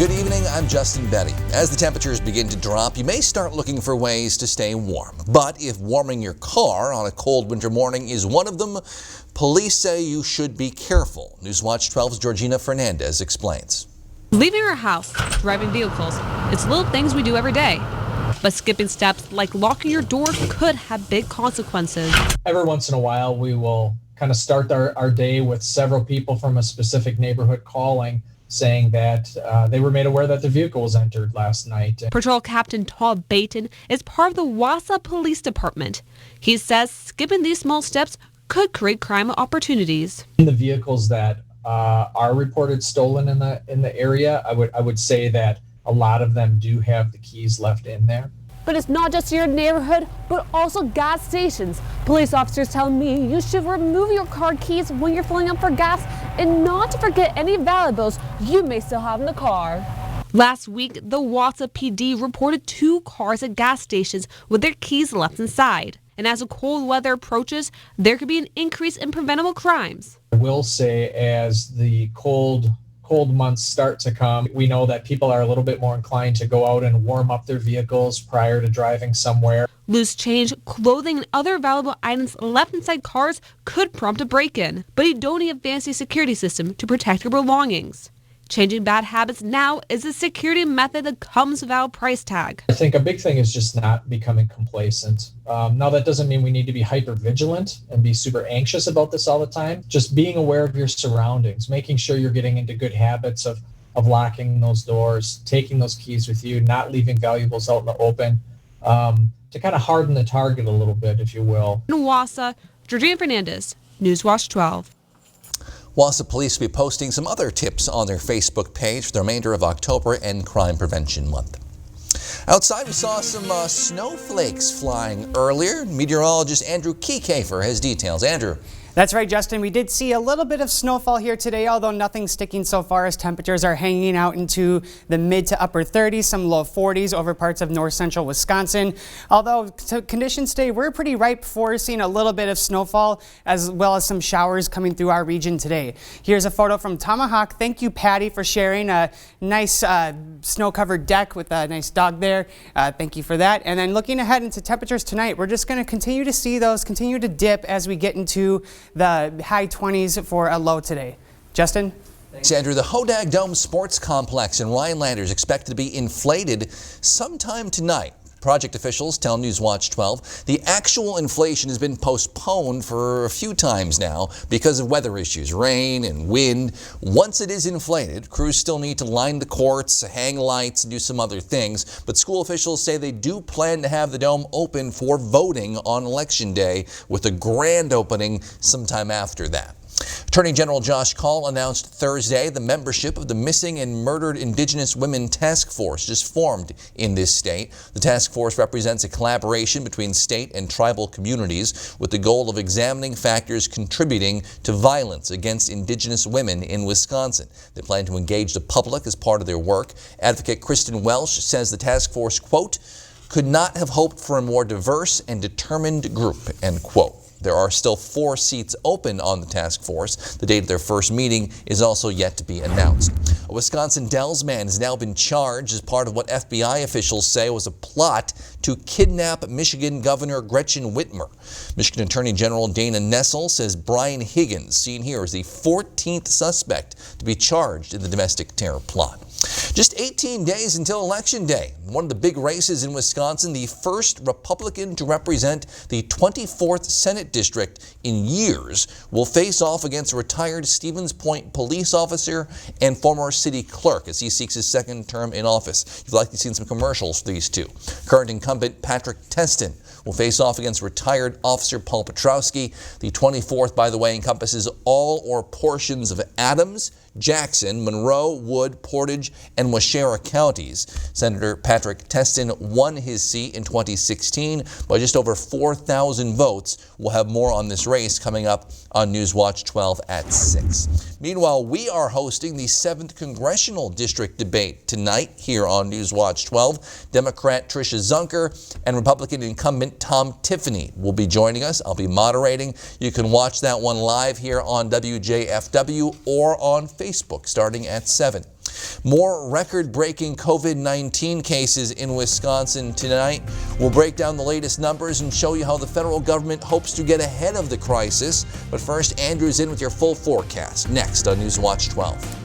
Good evening, I'm Justin Betty. As the temperatures begin to drop, you may start looking for ways to stay warm. But if warming your car on a cold winter morning is one of them, police say you should be careful. Newswatch 12's Georgina Fernandez explains. Leaving our house, driving vehicles, it's little things we do every day. But skipping steps like locking your door could have big consequences. Every once in a while, we will kind of start our day with several people from a specific neighborhood calling, saying that they were made aware that the vehicle was entered last night. Patrol Captain Todd Baton is part of the Wausau Police Department. He says skipping these small steps could create crime opportunities. In the vehicles that are reported stolen in the area, I would say that a lot of them do have the keys left in there. But it's not just your neighborhood, but also gas stations. Police officers tell me you should remove your car keys when you're filling up for gas and not to forget any valuables you may still have in the car. Last week, the Wausau PD reported 2 cars at gas stations with their keys left inside. And as the cold weather approaches, there could be an increase in preventable crimes. I will say as the cold months start to come, we know that people are a little bit more inclined to go out and warm up their vehicles prior to driving somewhere. Loose change, clothing, and other valuable items left inside cars could prompt a break-in, but you don't need a fancy security system to protect your belongings. Changing bad habits now is a security method that comes without a price tag. I think a big thing is just not becoming complacent. Now, that doesn't mean we need to be hyper vigilant and be super anxious about this all the time. Just being aware of your surroundings, making sure you're getting into good habits of locking those doors, taking those keys with you, not leaving valuables out in the open, to kind of harden the target a little bit, if you will. In Wausau, Georgina Fernandez, Newswatch 12. Wausau police will be posting some other tips on their Facebook page for the remainder of October and Crime Prevention Month. Outside, we saw some snowflakes flying earlier. Meteorologist Andrew Kiekefer has details. Andrew. That's right, Justin. We did see a little bit of snowfall here today, although nothing sticking so far as temperatures are hanging out into the mid to upper 30s, some low 40s over parts of north central Wisconsin. Although conditions today were pretty ripe for seeing a little bit of snowfall as well as some showers coming through our region today. Here's a photo from Tomahawk. Thank you, Patty, for sharing a nice snow-covered deck with a nice dog there. Thank you for that. And then looking ahead into temperatures tonight, we're just going to continue to see those continue to dip as we get into the high 20s for a low today. Justin? Thanks, Andrew. The Hodag Dome Sports Complex in Rhinelander is expected to be inflated sometime tonight. Project officials tell Newswatch 12 the actual inflation has been postponed for a few times now because of weather issues, rain and wind. Once it is inflated, crews still need to line the courts, hang lights, and do some other things. But school officials say they do plan to have the dome open for voting on Election Day with a grand opening sometime after that. Attorney General Josh Kaul announced Thursday the membership of the Missing and Murdered Indigenous Women Task Force just formed in this state. The task force represents a collaboration between state and tribal communities with the goal of examining factors contributing to violence against Indigenous women in Wisconsin. They plan to engage the public as part of their work. Advocate Kristen Welsh says the task force, quote, could not have hoped for a more diverse and determined group, end quote. There are still 4 seats open on the task force. The date of their first meeting is also yet to be announced. A Wisconsin Dells man has now been charged as part of what FBI officials say was a plot to kidnap Michigan Governor Gretchen Whitmer. Michigan Attorney General Dana Nessel says Brian Higgins, seen here as the 14th suspect to be charged in the domestic terror plot. Just 18 days until Election Day. One of the big races in Wisconsin, the first Republican to represent the 24th Senate District in years, will face off against a retired Stevens Point police officer and former city clerk as he seeks his second term in office. You've likely seen some commercials for these two. Current incumbent Patrick Testin will face off against retired Officer Paul Petrowski. The 24th, by the way, encompasses all or portions of Adams, Jackson, Monroe, Wood, Portage, and Waushara counties. Senator Patrick Testin won his seat in 2016 by just over 4,000 votes. We'll have more on this race coming up on Newswatch 12 at 6. Meanwhile, we are hosting the 7th Congressional District debate tonight here on Newswatch 12. Democrat Tricia Zunker and Republican incumbent Tom Tiffany will be joining us. I'll be moderating. You can watch that one live here on WJFW or on Facebook starting at 7. More record-breaking COVID-19 cases in Wisconsin tonight. We'll break down the latest numbers and show you how the federal government hopes to get ahead of the crisis. But first, Andrew's in with your full forecast next on Newswatch 12.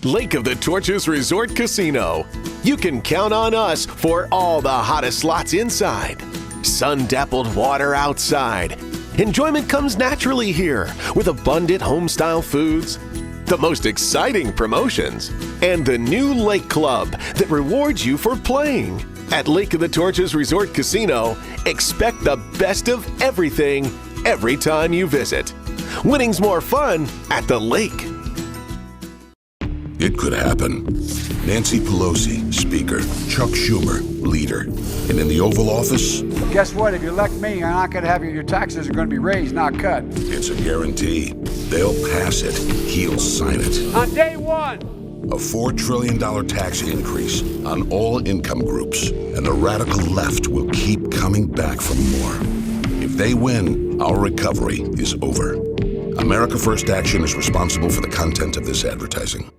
Lake of the Torches Resort Casino. You can count on us for all the hottest slots inside. Sun-dappled water outside. Enjoyment comes naturally here with abundant home-style foods, the most exciting promotions, and the new Lake Club that rewards you for playing. At Lake of the Torches Resort Casino, expect the best of everything every time you visit. Winning's more fun at the lake. It could happen. Nancy Pelosi, Speaker. Chuck Schumer, Leader. And in the Oval Office, guess what? If you elect me, you're not going to have your taxes are going to be raised, not cut. it's a guarantee. They'll pass it. He'll sign it. On day one. A $4 trillion tax increase on all income groups. And the radical left will keep coming back for more. If they win, our recovery is over. America First Action is responsible for the content of this advertising.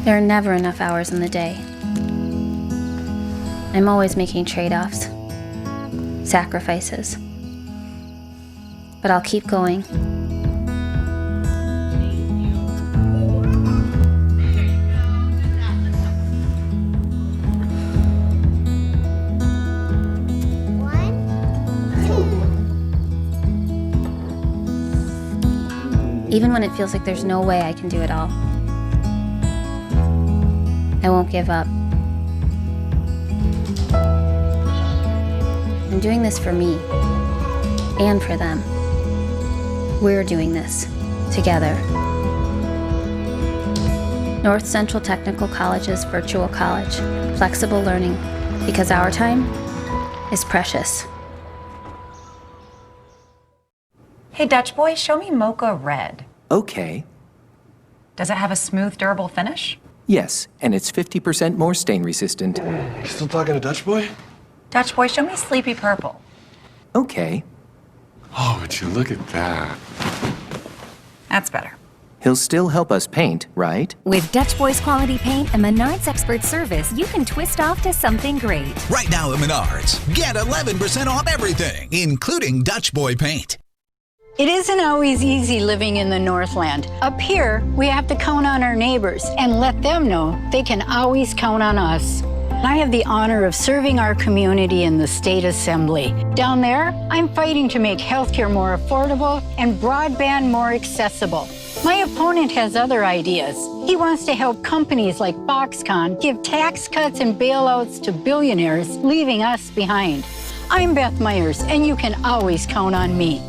There are never enough hours in the day. I'm always making trade-offs, sacrifices. But I'll keep going. Even when it feels like there's no way I can do it all, I won't give up. I'm doing this for me and for them. We're doing this together. North Central Technical College's virtual college, flexible learning, because our time is precious. Hey, Dutch boy, show me Mocha Red. Okay. Does it have a smooth, durable finish? Yes, and it's 50% more stain resistant. You still talking to Dutch boy? Dutch boy, show me Sleepy Purple. Okay. Oh, would you look at that? That's better. He'll still help us paint, right? With Dutch Boy's quality paint and Menards expert service, you can twist off to something great. Right now at Menards, get 11% off everything, including Dutch Boy paint. It isn't always easy living in the Northland. Up here, we have to count on our neighbors and let them know they can always count on us. I have the honor of serving our community in the State Assembly. Down there, I'm fighting to make healthcare more affordable and broadband more accessible. My opponent has other ideas. He wants to help companies like Foxconn give tax cuts and bailouts to billionaires, leaving us behind. I'm Beth Myers, and you can always count on me.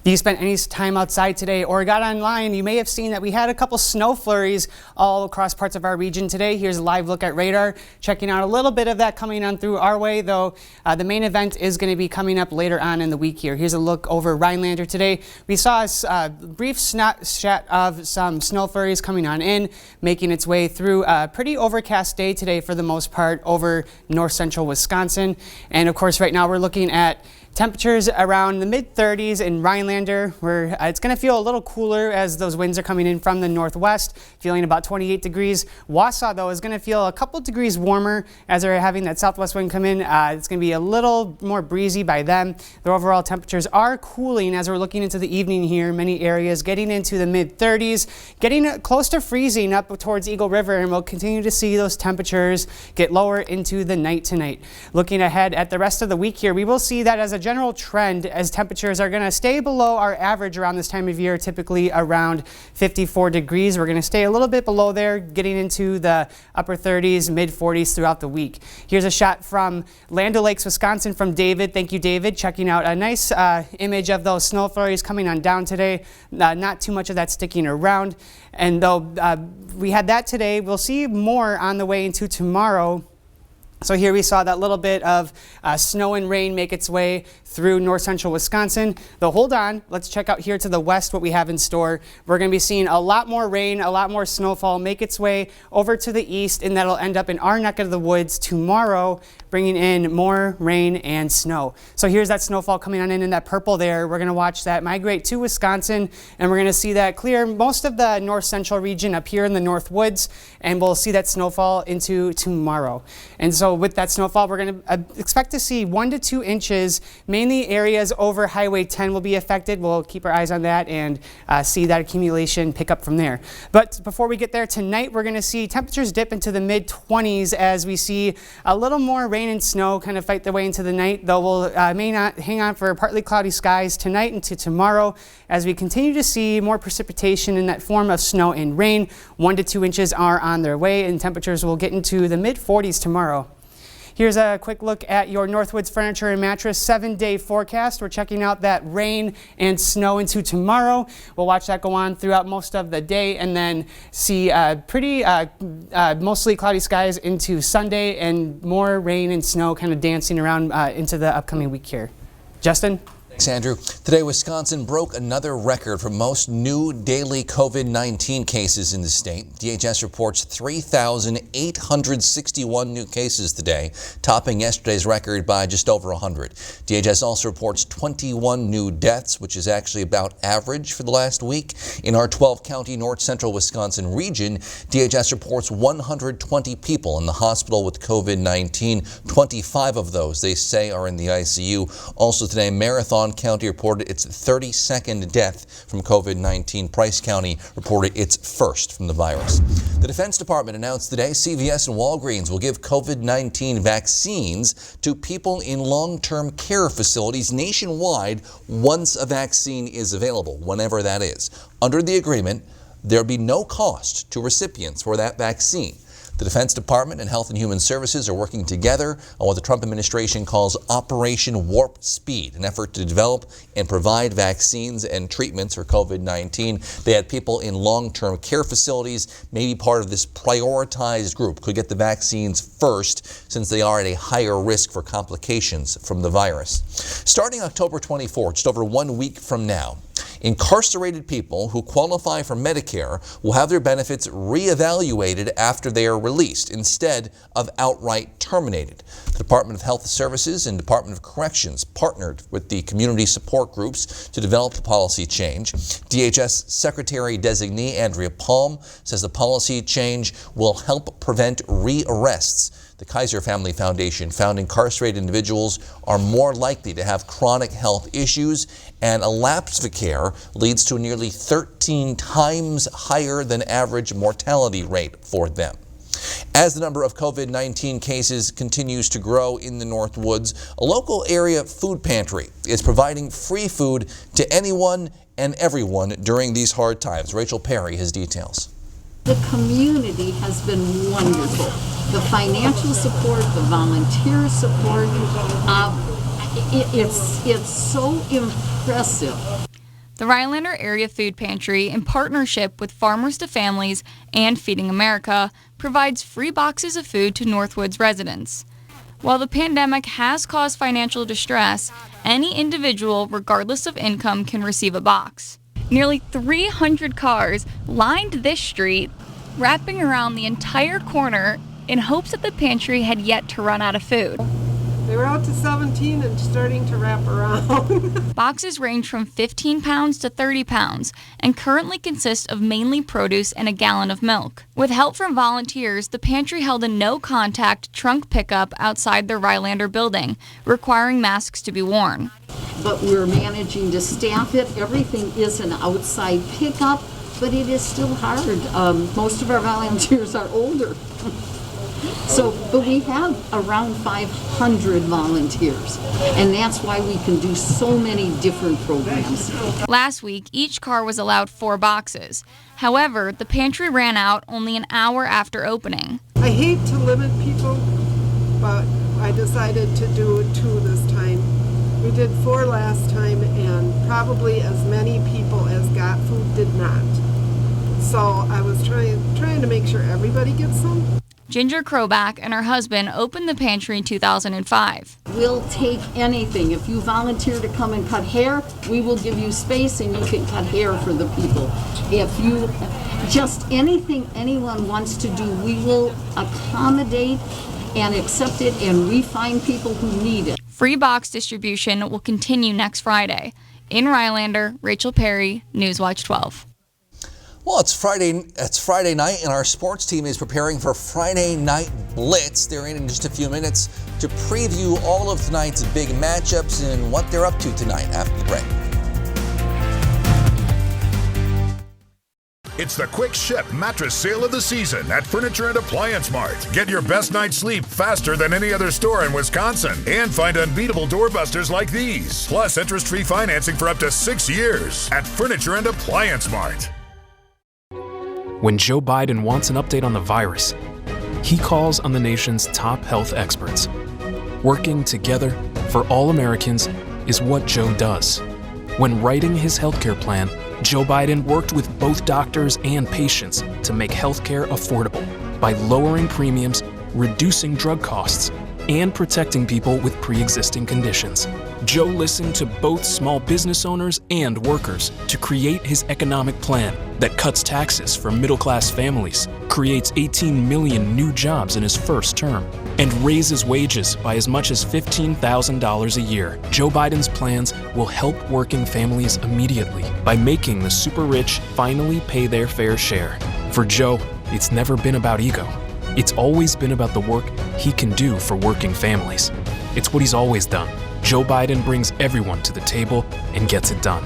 If you spent any time outside today or got online, you may have seen that we had a couple snow flurries all across parts of our region today. Here's a live look at radar, checking out a little bit of that coming on through our way, though the main event is going to be coming up later on in the week here. Here's a look over Rhinelander today. We saw a brief snapshot of some snow flurries coming on in, making its way through a pretty overcast day today for the most part over north central Wisconsin. And of course, right now we're looking at temperatures around the mid-30s in Rhinelander, where it's going to feel a little cooler as those winds are coming in from the northwest, feeling about 28 degrees. Wausau, though, is going to feel a couple degrees warmer as they're having that southwest wind come in. It's going to be a little more breezy by then. The overall temperatures are cooling as we're looking into the evening here. Many areas getting into the mid-30s, getting close to freezing up towards Eagle River, and we'll continue to see those temperatures get lower into the night tonight. Looking ahead at the rest of the week here, we will see that as a general trend as temperatures are going to stay below our average around this time of year, typically around 54 degrees. We're going to stay a little bit below there, getting into the upper 30s, mid 40s throughout the week. Here's a shot from Land O'Lakes, Wisconsin from David. Thank you, David. Checking out a nice image of those snow flurries coming on down today. Not too much of that sticking around. And though we had that today, we'll see more on the way into tomorrow. So here we saw that little bit of snow and rain make its way through north central Wisconsin. Though hold on, let's check out here to the west what we have in store. We're going to be seeing a lot more rain, a lot more snowfall make its way over to the east, and that'll end up in our neck of the woods tomorrow, bringing in more rain and snow. So here's that snowfall coming on in that purple there. We're going to watch that migrate to Wisconsin, and we're going to see that clear most of the north central region up here in the north woods, and we'll see that snowfall into tomorrow. And so with that snowfall, we're going to expect to see 1 to 2 inches. Mainly areas over Highway 10 will be affected. We'll keep our eyes on that and see that accumulation pick up from there. But before we get there tonight, we're going to see temperatures dip into the mid-20s as we see a little more rain and snow kind of fight their way into the night, though we'll may not hang on for partly cloudy skies tonight into tomorrow as we continue to see more precipitation in that form of snow and rain. 1 to 2 inches are on their way, and temperatures will get into the mid-40s tomorrow. Here's a quick look at your Northwoods Furniture and Mattress 7-day forecast. We're checking out that rain and snow into tomorrow. We'll watch that go on throughout most of the day and then see pretty mostly cloudy skies into Sunday and more rain and snow kind of dancing around into the upcoming week here. Justin? Thanks, Andrew. Today, Wisconsin broke another record for most new daily COVID-19 cases in the state. DHS reports 3,861 new cases today, topping yesterday's record by just over 100. DHS also reports 21 new deaths, which is actually about average for the last week. In our 12-county north central Wisconsin region, DHS reports 120 people in the hospital with COVID-19. 25 of those, they say, are in the ICU. Also today, Marathon County reported its 32nd death from COVID-19. Price County reported its first from the virus. The Defense Department announced today CVS and Walgreens will give COVID-19 vaccines to people in long-term care facilities nationwide once a vaccine is available, whenever that is. Under the agreement, there'll be no cost to recipients for that vaccine. The Defense Department and Health and Human Services are working together on what the Trump administration calls Operation Warp Speed, an effort to develop and provide vaccines and treatments for COVID-19. They had people in long-term care facilities, maybe part of this prioritized group, could get the vaccines first since they are at a higher risk for complications from the virus. Starting October 24, just over 1 week from now, incarcerated people who qualify for Medicare will have their benefits reevaluated after they are released instead of outright terminated. The Department of Health Services and Department of Corrections partnered with the community support groups to develop the policy change. DHS Secretary-designee Andrea Palm says the policy change will help prevent re-arrests. The Kaiser Family Foundation found incarcerated individuals are more likely to have chronic health issues, and a lapse of care leads to a nearly 13 times higher than average mortality rate for them. As the number of COVID-19 cases continues to grow in the Northwoods, a local area food pantry is providing free food to anyone and everyone during these hard times. Rachel Perry has details. The community has been wonderful. The financial support, the volunteer support, it's so impressive. The Rhinelander Area Food Pantry, in partnership with Farmers to Families and Feeding America, provides free boxes of food to Northwoods residents. While the pandemic has caused financial distress, any individual, regardless of income, can receive a box. Nearly 300 cars lined this street, wrapping around the entire corner in hopes that the pantry had yet to run out of food. They were out to 17 and starting to wrap around. Boxes range from 15 pounds to 30 pounds and currently consist of mainly produce and a gallon of milk. With help from volunteers, the pantry held a no-contact trunk pickup outside the Rhinelander building, requiring masks to be worn. But we're managing to staff it. Everything is an outside pickup, but it is still hard. Most of our volunteers are older. But we have around 500 volunteers, and that's why we can do so many different programs. Last week, each car was allowed 4 boxes. However, the pantry ran out only an hour after opening. I hate to limit people, but I decided to do 2 this time. We did 4 last time, and probably as many people as got food did not. So I was trying to make sure everybody gets some. Ginger Kroback and her husband opened the pantry in 2005. We'll take anything. If you volunteer to come and cut hair, we will give you space and you can cut hair for the people. If you just anything anyone wants to do, we will accommodate and accept it, and we find people who need it. Free box distribution will continue next Friday. In Rhinelander, Rachel Perry, Newswatch 12. Well, it's Friday night, and our sports team is preparing for Friday Night Blitz. They're in just a few minutes to preview all of tonight's big matchups and what they're up to tonight after the break. It's the Quick Ship Mattress Sale of the Season at Furniture and Appliance Mart. Get your best night's sleep faster than any other store in Wisconsin. And find unbeatable doorbusters like these. Plus interest-free financing for up to 6 years at Furniture and Appliance Mart. When Joe Biden wants an update on the virus, he calls on the nation's top health experts. Working together for all Americans is what Joe does. When writing his healthcare plan, Joe Biden worked with both doctors and patients to make healthcare affordable by lowering premiums, reducing drug costs, and protecting people with pre-existing conditions. Joe listened to both small business owners and workers to create his economic plan that cuts taxes for middle-class families, creates 18 million new jobs in his first term, and raises wages by as much as $15,000 a year. Joe Biden's plans will help working families immediately by making the super rich finally pay their fair share. For Joe, it's never been about ego. It's always been about the work he can do for working families. It's what he's always done. Joe Biden brings everyone to the table and gets it done.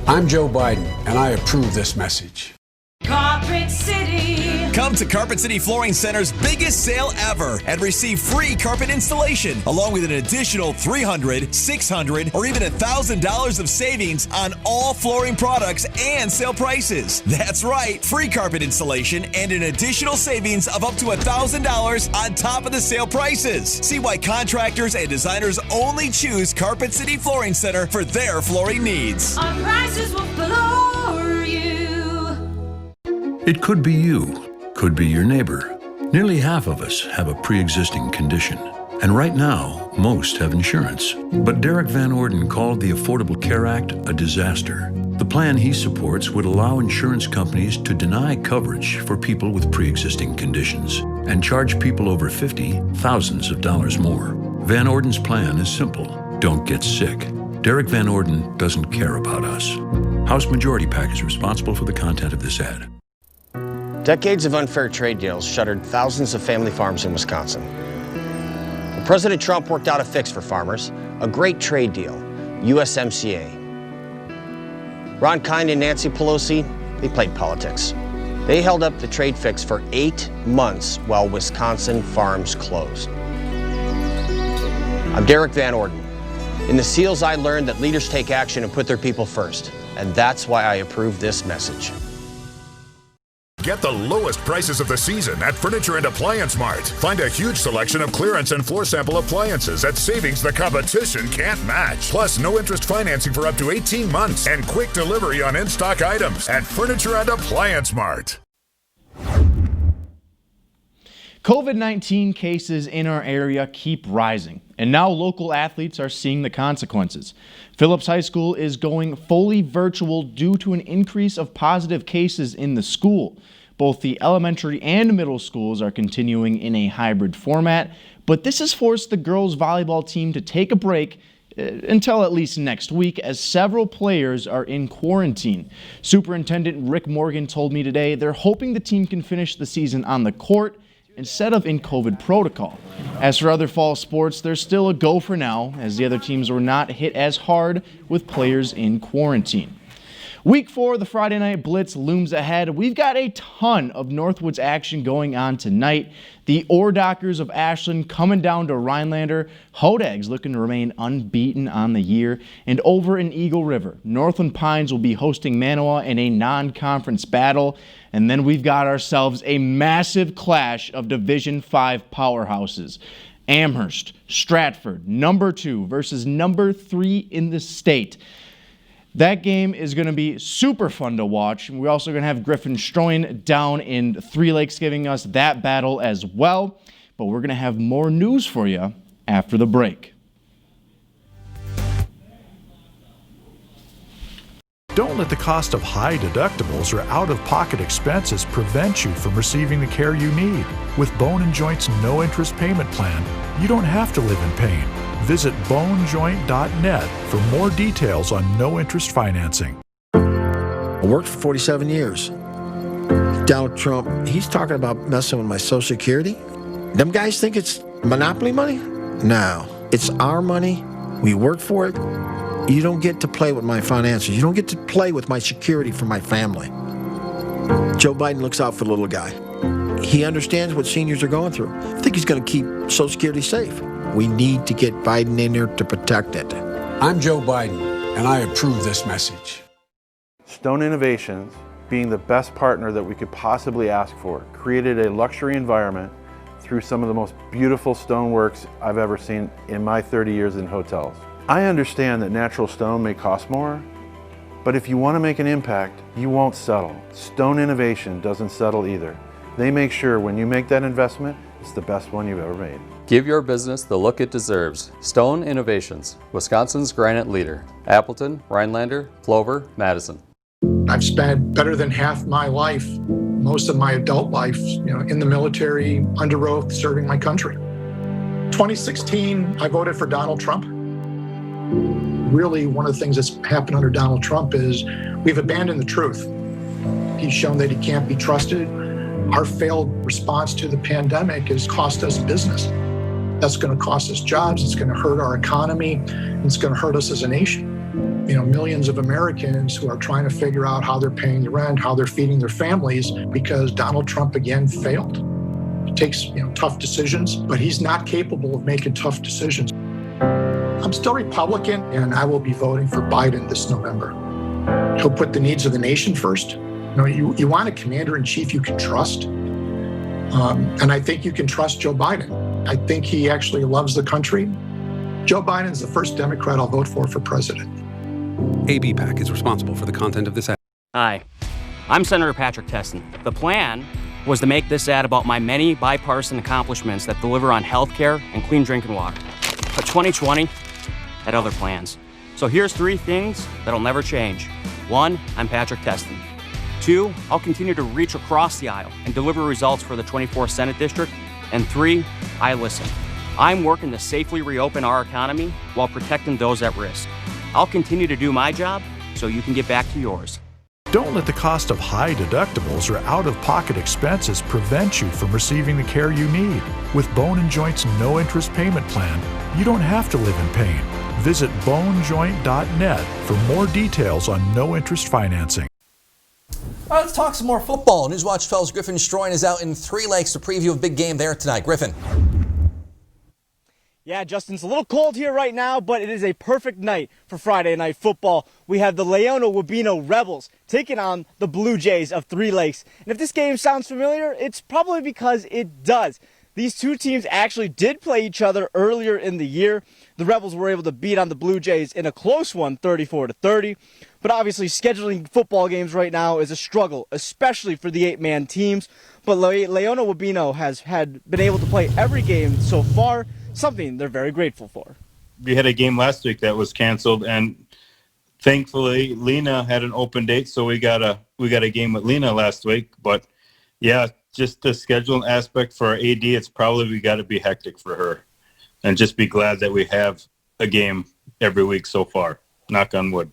I'm Joe Biden, and I approve this message. Carpet City. Come to Carpet City Flooring Center's biggest sale ever and receive free carpet installation along with an additional $300, $600, or even $1,000 of savings on all flooring products and sale prices. That's right, free carpet installation and an additional savings of up to $1,000 on top of the sale prices. See why contractors and designers only choose Carpet City Flooring Center for their flooring needs. Our prices will floor you. It could be you, could be your neighbor. Nearly half of us have a pre-existing condition. And right now, most have insurance. But Derek Van Orden called the Affordable Care Act a disaster. The plan he supports would allow insurance companies to deny coverage for people with pre-existing conditions and charge people over 50 thousands of dollars more. Van Orden's plan is simple. Don't get sick. Derek Van Orden doesn't care about us. House Majority PAC is responsible for the content of this ad. Decades of unfair trade deals shuttered thousands of family farms in Wisconsin. Well, President Trump worked out a fix for farmers, a great trade deal, USMCA. Ron Kind and Nancy Pelosi, they played politics. They held up the trade fix for 8 months while Wisconsin farms closed. I'm Derek Van Orden. In the SEALs, I learned that leaders take action and put their people first, and that's why I approve this message. Get the lowest prices of the season at Furniture and Appliance Mart. Find a huge selection of clearance and floor sample appliances at savings the competition can't match. Plus, no interest financing for up to 18 months and quick delivery on in-stock items at Furniture and Appliance Mart. COVID-19 cases in our area keep rising, and now local athletes are seeing the consequences. Phillips High School is going fully virtual due to an increase of positive cases in the school. Both the elementary and middle schools are continuing in a hybrid format, but this has forced the girls' volleyball team to take a break until at least next week, as several players are in quarantine. Superintendent Rick Morgan told me today they're hoping the team can finish the season on the court instead of in COVID protocol. As for other fall sports, there's still a go for now, as the other teams were not hit as hard with players in quarantine. Week 4 of the Friday Night Blitz looms ahead. We've got a ton of Northwoods action going on tonight. The Ordockers of Ashland coming down to Rhinelander. Hodags looking to remain unbeaten on the year. And over in Eagle River, Northland Pines will be hosting Manawa in a non-conference battle. And then we've got ourselves a massive clash of Division 5 powerhouses. Amherst, Stratford, number 2 versus number 3 in the state. That game is going to be super fun to watch. We're also going to have Griffin Stroin down in Three Lakes giving us that battle as well. But we're going to have more news for you after the break. Don't let the cost of high deductibles or out-of-pocket expenses prevent you from receiving the care you need. With Bone & Joint's no-interest payment plan, you don't have to live in pain. Visit bonejoint.net for more details on no-interest financing. I worked for 47 years. Donald Trump, he's talking about messing with my Social Security. Them guys think it's monopoly money? No, it's our money. We work for it. You don't get to play with my finances. You don't get to play with my security for my family. Joe Biden looks out for the little guy. He understands what seniors are going through. I think he's going to keep Social Security safe. We need to get Biden in there to protect it. I'm Joe Biden, and I approve this message. Stone Innovations, being the best partner that we could possibly ask for, created a luxury environment through some of the most beautiful stoneworks I've ever seen in my 30 years in hotels. I understand that natural stone may cost more, but if you want to make an impact, you won't settle. Stone Innovation doesn't settle either. They make sure when you make that investment, it's the best one you've ever made. Give your business the look it deserves. Stone Innovations, Wisconsin's granite leader. Appleton, Rhinelander, Plover, Madison. I've spent better than half my life, most of my adult life, in the military, under oath, serving my country. 2016, I voted for Donald Trump. Really, one of the things that's happened under Donald Trump is we've abandoned the truth. He's shown that he can't be trusted. Our failed response to the pandemic has cost us business. That's going to cost us jobs. It's going to hurt our economy. It's going to hurt us as a nation. Millions of Americans who are trying to figure out how they're paying the rent, how they're feeding their families because Donald Trump again failed. He takes tough decisions, but he's not capable of making tough decisions. I'm still Republican, and I will be voting for Biden this November. He'll put the needs of the nation first. You want a commander-in-chief you can trust, and I think you can trust Joe Biden. I think he actually loves the country. Joe Biden is the first Democrat I'll vote for president. ABPAC is responsible for the content of this ad. Hi, I'm Senator Patrick Testin. The plan was to make this ad about my many bipartisan accomplishments that deliver on health care and clean drinking water. But 2020 had other plans. So here's 3 things that'll never change. 1, I'm Patrick Testin. 2, I'll continue to reach across the aisle and deliver results for the 24th Senate District. And 3, I listen. I'm working to safely reopen our economy while protecting those at risk. I'll continue to do my job so you can get back to yours. Don't let the cost of high deductibles or out-of-pocket expenses prevent you from receiving the care you need. With Bone & Joint's no-interest payment plan, you don't have to live in pain. Visit bonejoint.net for more details on no-interest financing. All right, let's talk some more football. Newswatch 12's Griffin Stroin is out in Three Lakes to preview a big game there tonight. Griffin. Yeah, Justin, it's a little cold here right now, but it is a perfect night for Friday Night Football. We have the Leona Wabeno Rebels taking on the Blue Jays of Three Lakes. And if this game sounds familiar, it's probably because it does. These two teams actually did play each other earlier in the year. The Rebels were able to beat on the Blue Jays in a close one, 34-30. But obviously, scheduling football games right now is a struggle, especially for the 8-man teams. But Leona Wabeno has been able to play every game so far, something they're very grateful for. We had a game last week that was canceled, and thankfully Lena had an open date, so we got a game with Lena last week. But yeah, just the scheduling aspect for our AD, it's probably we got to be hectic for her, and just be glad that we have a game every week so far. Knock on wood.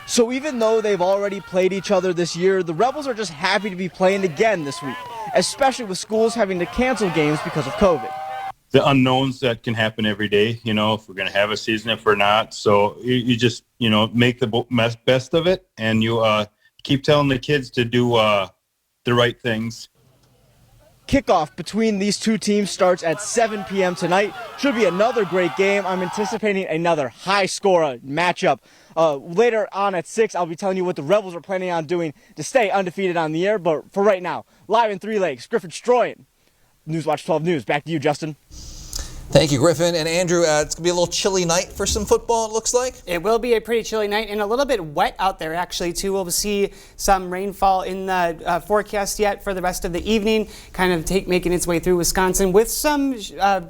So even though they've already played each other this year, the Rebels are just happy to be playing again this week, especially with schools having to cancel games because of COVID. The unknowns that can happen every day, if we're going to have a season, if we're not. So you just, make the best of it, and you keep telling the kids to do the right things. Kickoff between these two teams starts at 7 p.m. tonight. Should be another great game. I'm anticipating another high-score matchup. Later on at 6, I'll be telling you what the Rebels are planning on doing to stay undefeated on the air. But for right now, live in Three Lakes, Griffin Stroin, Newswatch 12 News. Back to you, Justin. Thank you, Griffin. And Andrew, it's going to be a little chilly night for some football, it looks like. It will be a pretty chilly night and a little bit wet out there, actually, too. We'll see some rainfall in the forecast yet for the rest of the evening, kind of making its way through Wisconsin with some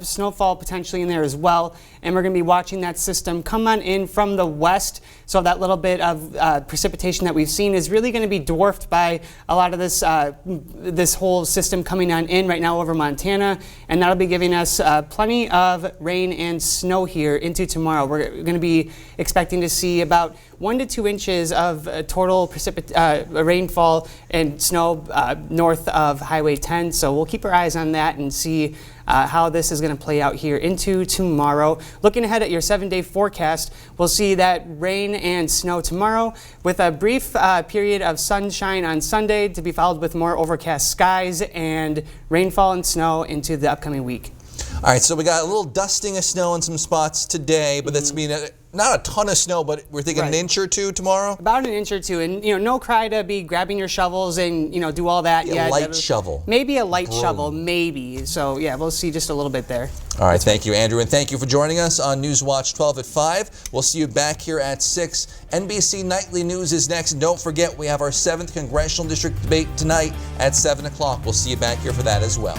snowfall potentially in there as well. And we're going to be watching that system come on in from the west. So that little bit of precipitation that we've seen is really going to be dwarfed by a lot of this whole system coming on in right now over Montana. And that'll be giving us plenty of rain and snow here into tomorrow. We're going to be expecting to see about 1 to 2 inches of total rainfall and snow north of Highway 10. So we'll keep our eyes on that and see how this is going to play out here into tomorrow. Looking ahead at your 7-day forecast, we'll see that rain and snow tomorrow with a brief period of sunshine on Sunday to be followed with more overcast skies and rainfall and snow into the upcoming week. All right, so we got a little dusting of snow in some spots today, but that's going to be not a ton of snow, but we're thinking an inch or two tomorrow? About an inch or two. And, no cry to be grabbing your shovels and, do all that yet. A light shovel. Maybe a light shovel, maybe. So, yeah, we'll see just a little bit there. All right, thank you, Andrew. And thank you for joining us on Newswatch 12 at 5. We'll see you back here at 6. NBC Nightly News is next. And don't forget, we have our 7th Congressional District debate tonight at 7 o'clock. We'll see you back here for that as well.